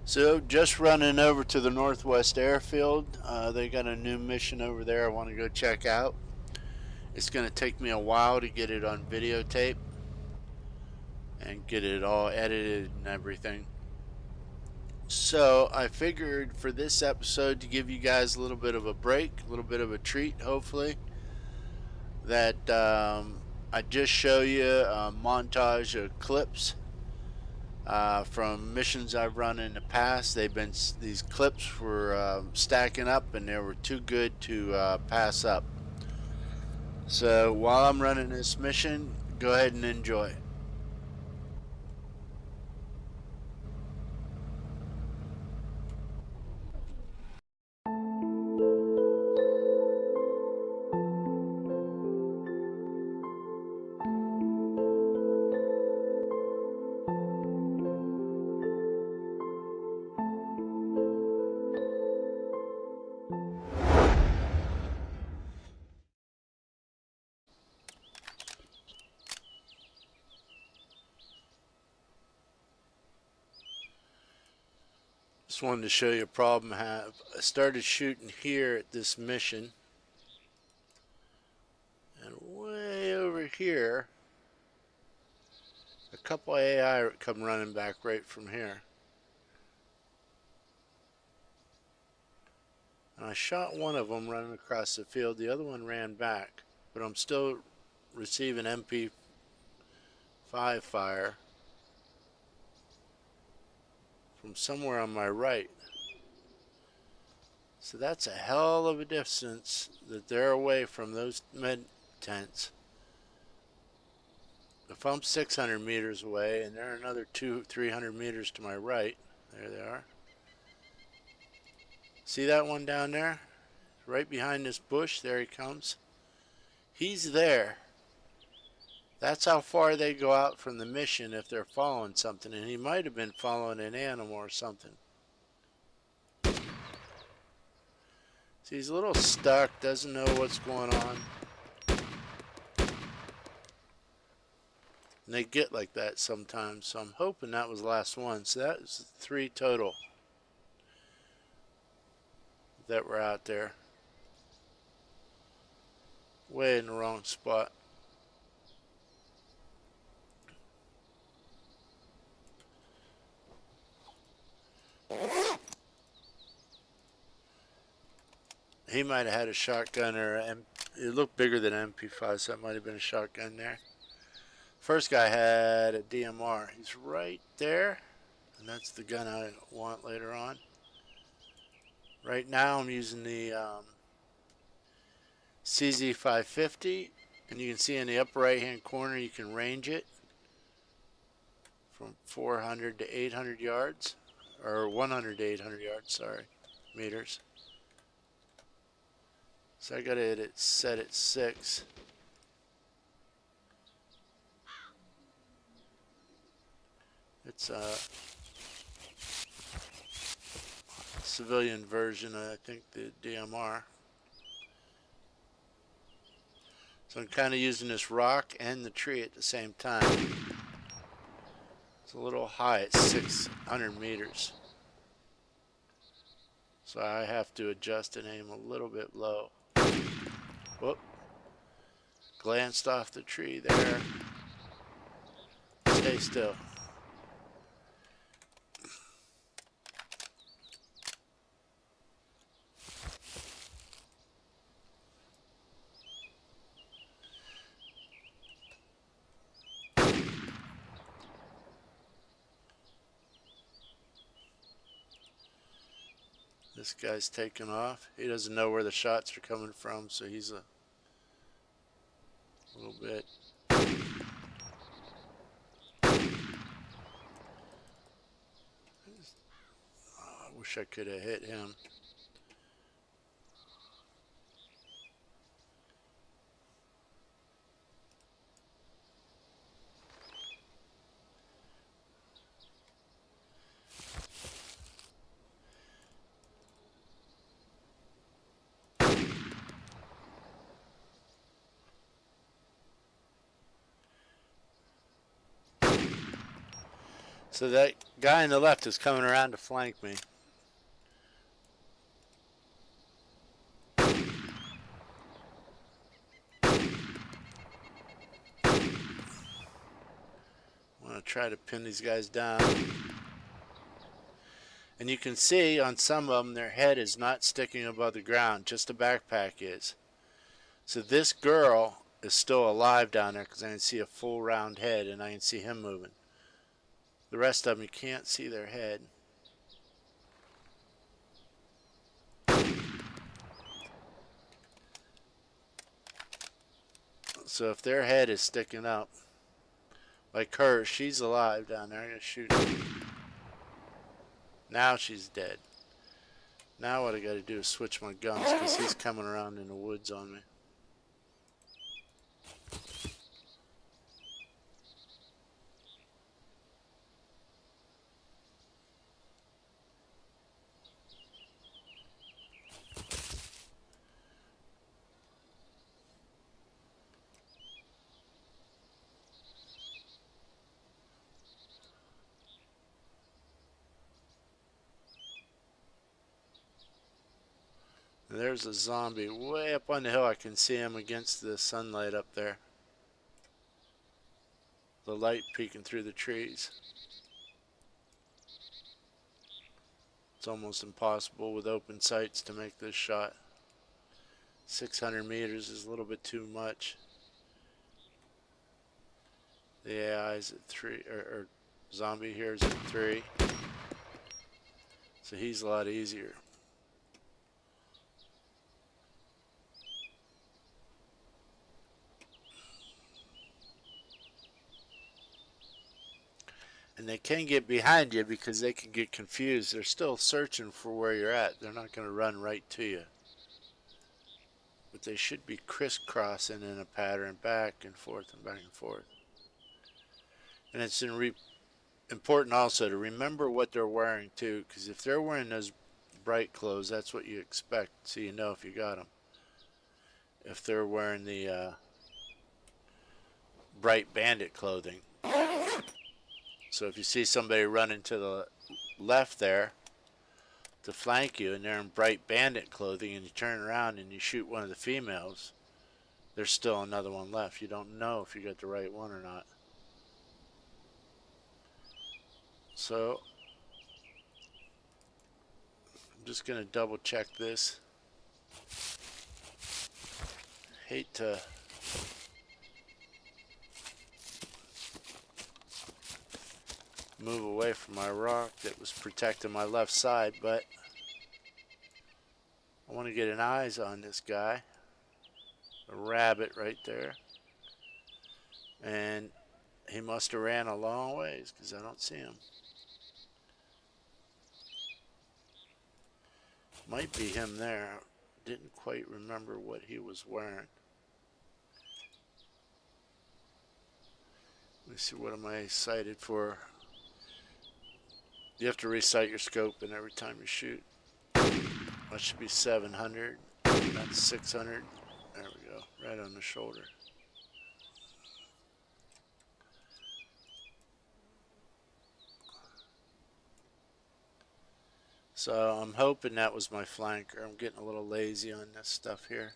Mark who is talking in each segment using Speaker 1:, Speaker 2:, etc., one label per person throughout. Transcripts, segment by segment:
Speaker 1: So just running over to the Northwest Airfield. They got a new mission over there I want to go check out. It's going to take me a while to get it on videotape and get it all edited and everything. So I figured for this episode to give you guys a little bit of a break, a little bit of a treat, hopefully, that I just show you a montage of clips from missions I've run in the past. These clips were stacking up, and they were too good to pass up. So while I'm running this mission, go ahead and enjoy. Just wanted to show you a problem I have. I started shooting here at this mission, and way over here, a couple AI come running back right from here. And I shot one of them running across the field. The other one ran back, but I'm still receiving MP5 fire from somewhere on my right. So that's a hell of a distance that they're away from those med tents. If I'm 600 meters away and they're another 300 meters to my right, there they are. See that one down there? Right behind this bush, there he comes. He's there. That's how far they go out from the mission if they're following something, and he might have been following an animal or something. See, he's a little stuck, doesn't know what's going on. And they get like that sometimes, so I'm hoping that was the last one. So that was 3 total that were out there. Way in the wrong spot. He might have had a shotgun, or it looked bigger than an MP5, so that might have been a shotgun there. First guy had a DMR. He's right there, and that's the gun I want later on. Right now I'm using the CZ550, and you can see in the upper right hand corner you can range it from 400 to 800 yards, or 100 to 800 yards, sorry, meters. So I got it set at 6. It's a civilian version, I think, the DMR. So I'm kind of using this rock and the tree at the same time. It's a little high at 600 meters. So I have to adjust and aim a little bit low. Whoop. Glanced off the tree there. Stay still. This guy's taking off. He doesn't know where the shots are coming from, so he's a little bit. Oh, I wish I could have hit him. So that guy on the left is coming around to flank me. I want to try to pin these guys down. And you can see on some of them their head is not sticking above the ground, just the backpack is. So this girl is still alive down there because I can see a full round head and I can see him moving. The rest of them you can't see their head. So if their head is sticking up, like her, she's alive down there. I'm going to shoot her. Now she's dead. Now what I got to do is switch my guns because he's coming around in the woods on me. There's a zombie way up on the hill. I can see him against the sunlight up there. The light peeking through the trees. It's almost impossible with open sights to make this shot. 600 meters is a little bit too much. The AI is at 3, or zombie here is at 3. So he's a lot easier. And they can get behind you because they can get confused. They're still searching for where you're at. They're not going to run right to you. But they should be crisscrossing in a pattern back and forth and back and forth. And it's important also to remember what they're wearing too, because if they're wearing those bright clothes, that's what you expect, so you know if you got them. If they're wearing the bright bandit clothing. So if you see somebody running to the left there to flank you and they're in bright bandit clothing and you turn around and you shoot one of the females, there's still another one left. You don't know if you got the right one or not. So I'm just going to double check this. Hate to move away from my rock that was protecting my left side, but I want to get an eyes on this guy. A rabbit right there. And he must have ran a long ways because I don't see him. Might be him there. Didn't quite remember what he was wearing. Let me see, what am I sighted for? You have to resight your scope and every time you shoot. That should be 700. That's 600. There we go. Right on the shoulder. So I'm hoping that was my flanker. I'm getting a little lazy on this stuff here.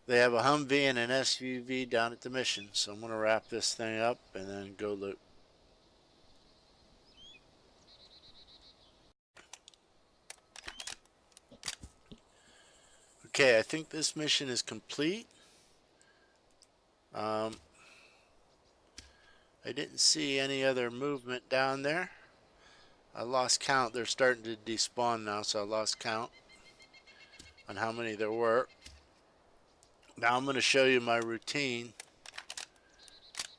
Speaker 1: They have a Humvee and an SUV down at the mission, so I'm going to wrap this thing up and then go loot. Okay, I think this mission is complete. I didn't see any other movement down there. I lost count. They're starting to despawn now, so I lost count on how many there were. Now I'm going to show you my routine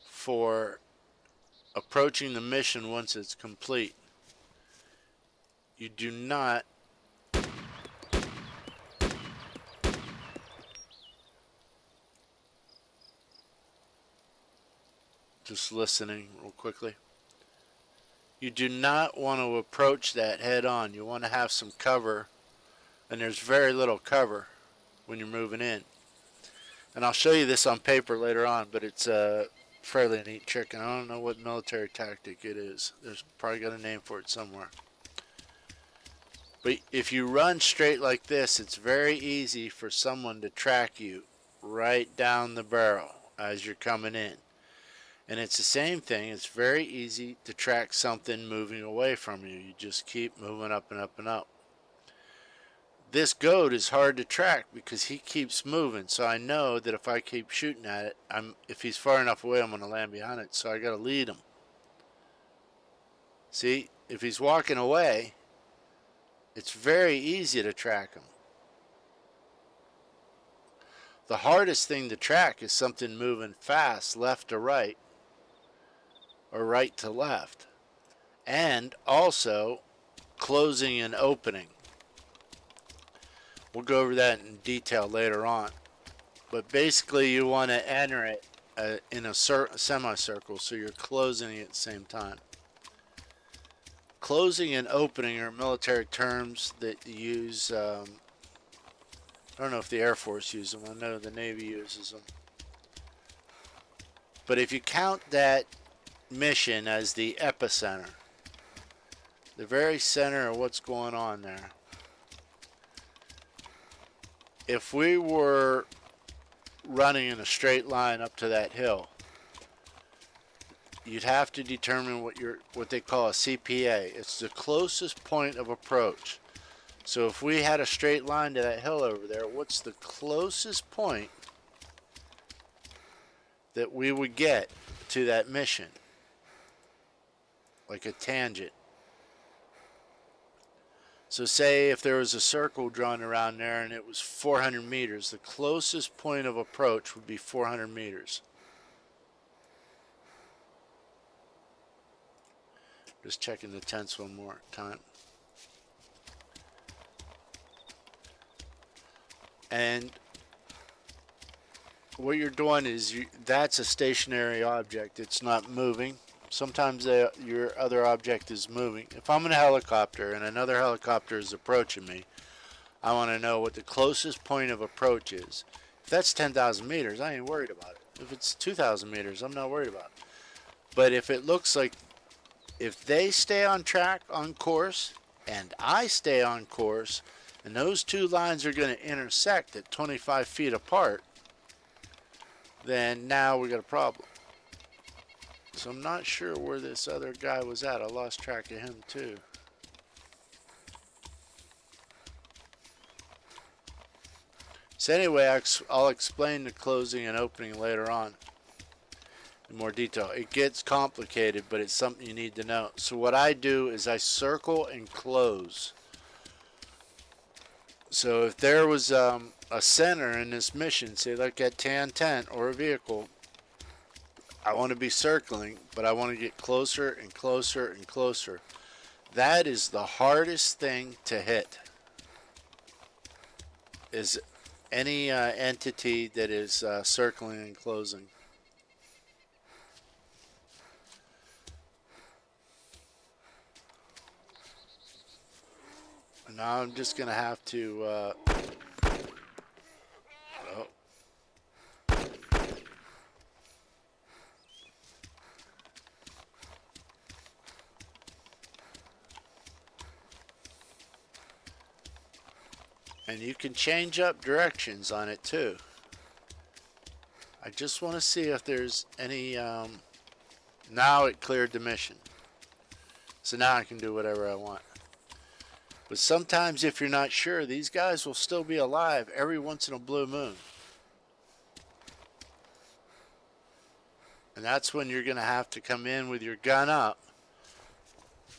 Speaker 1: for approaching the mission once it's complete. You do not just listening real quickly. You do not want to approach that head on. You want to have some cover, and there's very little cover when you're moving in. And I'll show you this on paper later on, but it's fairly neat trick, and I don't know what military tactic it is. There's probably got a name for it somewhere. But if you run straight like this, it's very easy for someone to track you right down the barrel as you're coming in. And it's the same thing. It's very easy to track something moving away from you. You just keep moving up and up and up. This goat is hard to track because he keeps moving. So I know that if I keep shooting at it, if he's far enough away, I'm going to land behind it. So I got to lead him. See, if he's walking away, it's very easy to track him. The hardest thing to track is something moving fast, left to right, or right to left. And also closing and opening. We'll go over that in detail later on. But basically you want to enter it in a semicircle, so you're closing it at the same time. Closing and opening are military terms that use, I don't know if the Air Force uses them, I know the Navy uses them. But if you count that mission as the epicenter, the very center of what's going on there, if we were running in a straight line up to that hill, you'd have to determine what they call a CPA. It's the closest point of approach. So if we had a straight line to that hill over there, what's the closest point that we would get to that mission? Like a tangent. So say if there was a circle drawn around there and it was 400 meters, the closest point of approach would be 400 meters. Just checking the tents one more time. And what you're doing is that's a stationary object. It's not moving. Sometimes your other object is moving. If I'm in a helicopter and another helicopter is approaching me, I want to know what the closest point of approach is. If that's 10,000 meters, I ain't worried about it. If it's 2,000 meters, I'm not worried about it. But if it looks like, if they stay on track, on course, and I stay on course, and those two lines are going to intersect at 25 feet apart, then now we got a problem. So I'm not sure where this other guy was at. I lost track of him too. So anyway, I'll explain the closing and opening later on in more detail. It gets complicated, but it's something you need to know. So what I do is I circle and close. So if there was a center in this mission, say like a tan tent or a vehicle, I want to be circling, but I want to get closer and closer and closer. That is the hardest thing to hit, is any entity that is circling and closing. Now I'm just going to have to and you can change up directions on it too. I just want to see if there's any now it cleared the mission, so now I can do whatever I want. But sometimes if you're not sure, these guys will still be alive every once in a blue moon. And that's when you're going to have to come in with your gun up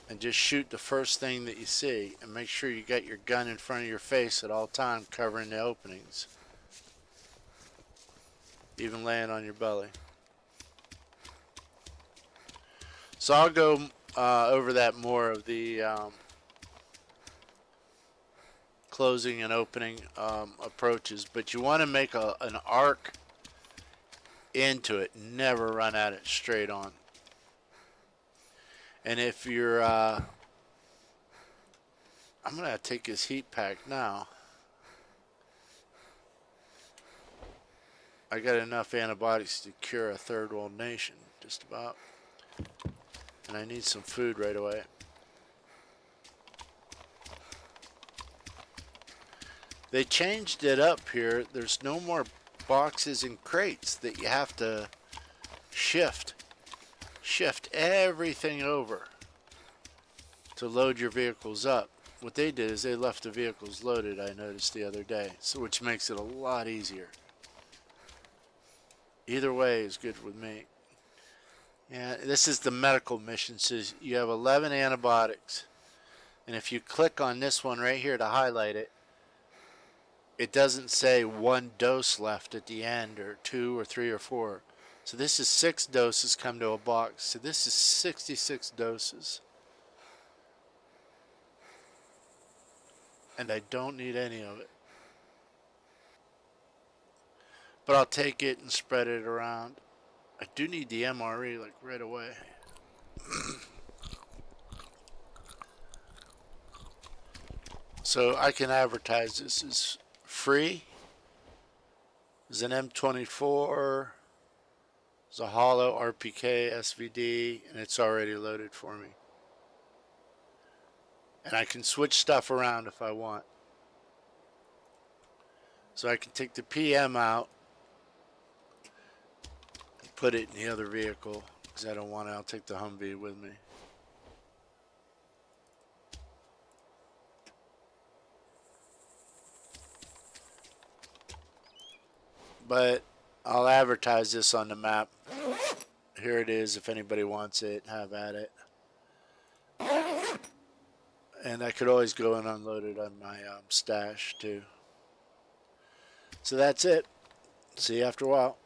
Speaker 1: and just shoot the first thing that you see, and make sure you got your gun in front of your face at all times, covering the openings, even laying on your belly. So I'll go over that more of the closing and opening approaches, but you want to make an arc into it, never run at it straight on. And if you're I'm gonna take his heat pack now. I got enough antibiotics to cure a third world nation, just about. And I need some food right away. They changed it up here. There's no more boxes and crates that you have to shift everything over to load your vehicles up. What they did is they left the vehicles loaded, I noticed the other day, so which makes it a lot easier. Either way is good with me. Yeah, this is the medical mission. Says you have 11 antibiotics, and if you click on this one right here to highlight it, it doesn't say 1 dose left at the end, or 2 or 3 or 4. So this is 6 doses come to a box. So this is 66 doses. And I don't need any of it. But I'll take it and spread it around. I do need the MRE like right away. So I can advertise this as free. There's an M24. There's a hollow RPK SVD, and it's already loaded for me. And I can switch stuff around if I want. So I can take the PM out and put it in the other vehicle because I don't want it. I'll take the Humvee with me. But I'll advertise this on the map. Here it is. If anybody wants it, have at it. And I could always go and unload it on my stash too. So that's it. See you after a while.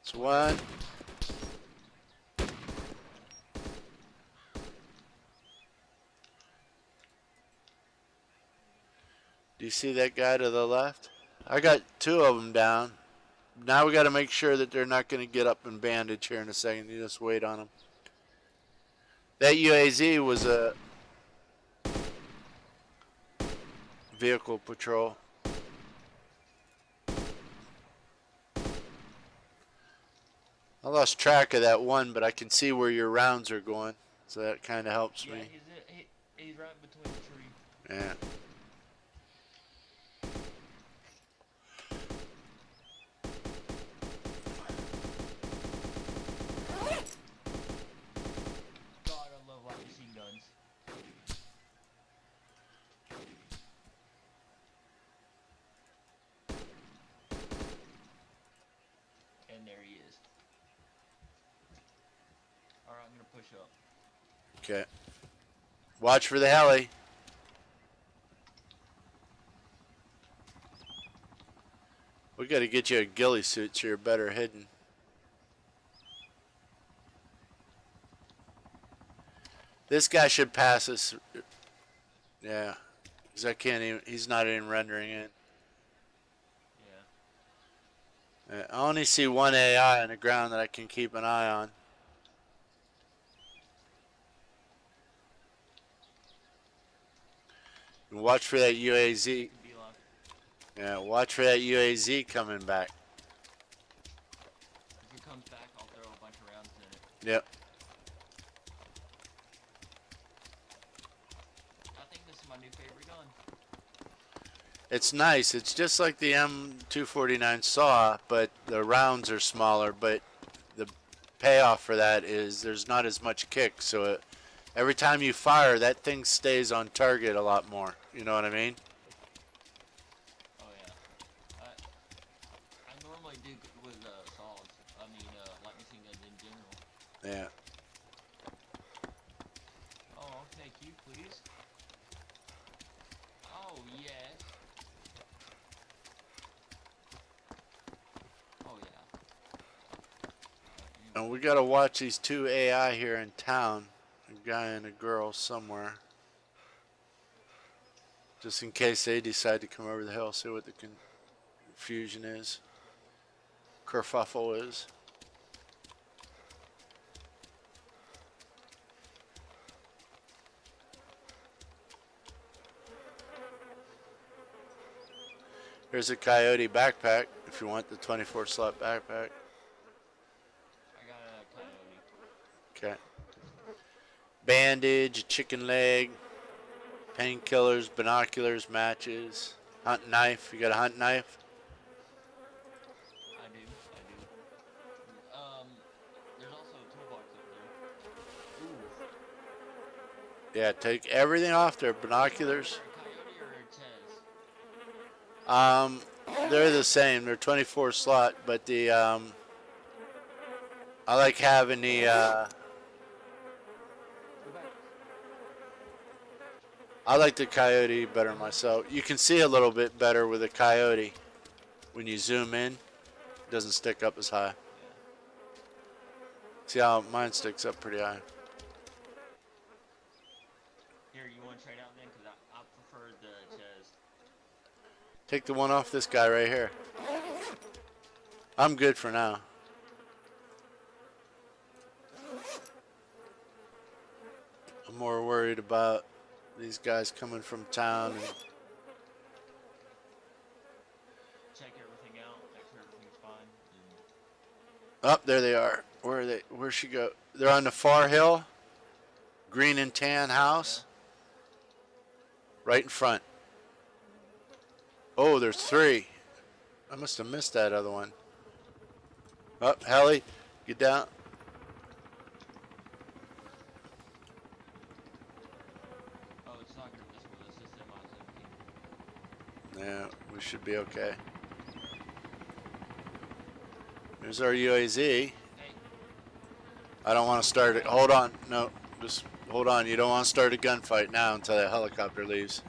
Speaker 1: It's one. Do you see that guy to the left? I got two of them down. Now we got to make sure that they're not going to get up and bandage here in a second. You just wait on them. That UAZ was a vehicle patrol. I lost track of that one, but I can see where your rounds are going, so that kind of helps me.
Speaker 2: He's right between the tree.
Speaker 1: Yeah.
Speaker 2: God, I love light machine guns. And there he is. Alright, I'm gonna push up.
Speaker 1: Okay. Watch for the heli. We got to get you a ghillie suit so you're better hidden. This guy should pass us. Yeah. Because I can't even, he's not even rendering in.
Speaker 2: Yeah.
Speaker 1: I only see one AI on the ground that I can keep an eye on. And watch for that UAZ. Yeah, watch for that UAZ coming back.
Speaker 2: If it comes back, I'll throw a bunch of rounds in it.
Speaker 1: Yep.
Speaker 2: I think this is my new favorite gun.
Speaker 1: It's nice. It's just like the M249 SAW, but the rounds are smaller. But the payoff for that is there's not as much kick. So every time you fire, that thing stays on target a lot more. You know what I mean?
Speaker 2: Oh yeah. I normally do with saws. I mean, light machine guns in general.
Speaker 1: Yeah.
Speaker 2: Oh, I'll take you, please. Oh yes. Oh yeah.
Speaker 1: And we gotta watch these two AI here in town. A guy and a girl somewhere. Just in case they decide to come over the hill, see what the confusion is. Kerfuffle is. Here's a Coyote Backpack if you want the 24 slot backpack.
Speaker 2: I got a Coyote.
Speaker 1: Okay. Bandage, a chicken leg, painkillers, binoculars, matches, hunt knife. You got a hunt knife?
Speaker 2: I do. There's also a toolbox up there. Ooh.
Speaker 1: Yeah, take everything off there. Binoculars.
Speaker 2: Coyote or Dayz?
Speaker 1: They're the same. They're 24 slot, but the I like having the I like the Coyote better myself. You can see a little bit better with a Coyote when you zoom in. It doesn't stick up as high. See how mine sticks up pretty high.
Speaker 2: Here, you want to trade out then? Because I prefer the chest.
Speaker 1: Take the one off this guy right here. I'm good for now. I'm more worried about these guys coming from town and
Speaker 2: Check everything out, make sure everything's fine.
Speaker 1: oh, there they are. Where are they? Where'd she go? They're on the far hill. Green and tan house. Yeah. Right in front. Oh, there's three. I must have missed that other one. Up, heli, get down.
Speaker 2: Oh, it's not gonna this one. It's just
Speaker 1: Yeah, we should be okay. There's our UAZ.
Speaker 2: Hey.
Speaker 1: I don't want to start it. Hold on. No, just hold on. You don't want to start a gunfight now until that helicopter leaves.